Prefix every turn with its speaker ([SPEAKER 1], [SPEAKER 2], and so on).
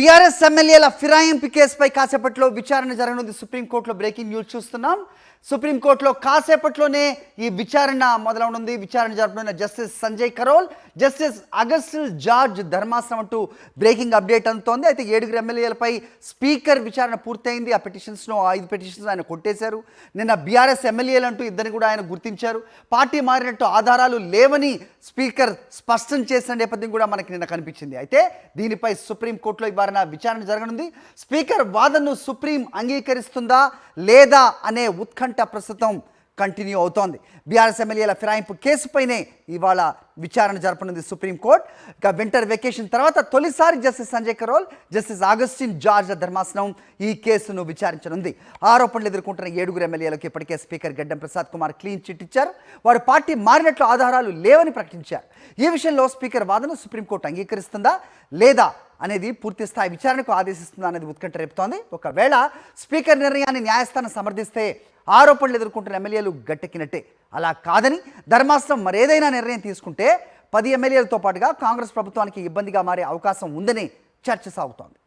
[SPEAKER 1] BRS ఎమ్మెల్యేల ఫిరాయింపు కేసుపై కాసేపట్లో విచారణ జరగనుంది. సుప్రీంకోర్టులో బ్రేకింగ్ న్యూస్ చూస్తున్నాం. సుప్రీంకోర్టులో కాసేపట్లోనే ఈ విచారణ మొదలవనుంది. విచారణ జరపనున్న justice Sanjay Karol, justice Augustine George ధర్మాసనం అంటూ బ్రేకింగ్ అప్డేట్ అందుతోంది. అయితే 7 ఎమ్మెల్యేలపై స్పీకర్ విచారణ పూర్తయింది. ఆ పిటిషన్స్ను 5 పిటిషన్స్ ఆయన కొట్టేశారు. నిన్న బీఆర్ఎస్ ఎమ్మెల్యేలు అంటూ ఇద్దరిని కూడా ఆయన గుర్తించారు. పార్టీ మారినట్టు ఆధారాలు లేవని స్పీకర్ స్పష్టం చేసిన నేపథ్యం కూడా మనకి నిన్న కనిపించింది. అయితే దీనిపై సుప్రీంకోర్టులో విచారణ జరగనుంది. స్పీకర్ వాదనను సుప్రీం అంగీకరిస్తుందా లేదా అనే ఉత్కంఠ ప్రస్తుతం కంటిన్యూ అవుతోంది. బీఆర్ఎస్ ఎమ్మెల్యేల ఫిరాయింపు కేసుపైనే ఇవాళ విచారణ జరపనుంది సుప్రీంకోర్టు. ఇక వింటర్ వెకేషన్ తర్వాత తొలిసారి justice Sanjay Karol, justice Augustine George ధర్మాసనం ఈ కేసును విచారించనుంది. ఆరోపణలు ఎదుర్కొంటున్న 7 ఎమ్మెల్యేలకు ఇప్పటికే స్పీకర్ గడ్డం ప్రసాద్ కుమార్ క్లీన్ చిట్ ఇచ్చారు. వారు పార్టీ మారినట్లు ఆధారాలు లేవని ప్రకటించారు. ఈ విషయంలో స్పీకర్ వాదన సుప్రీంకోర్టు అంగీకరిస్తుందా లేదా అనేది పూర్తి స్థాయి విచారణకు ఆదేశిస్తుందా అనేది ఉత్కంఠ రేపుతోంది. ఒకవేళ స్పీకర్ నిర్ణయాన్ని న్యాయస్థానం సమర్థిస్తే ఆరోపణలు ఎదుర్కొంటున్న ఎమ్మెల్యేలు గట్టెక్కినట్టే. అలా కాదని ధర్మాసనం మరేదైనా నిర్ణయం తీసుకుంటే 10 ఎమ్మెల్యేలతో పాటుగా కాంగ్రెస్ ప్రభుత్వానికి ఇబ్బందిగా మారే అవకాశం ఉందని చర్చ సాగుతోంది.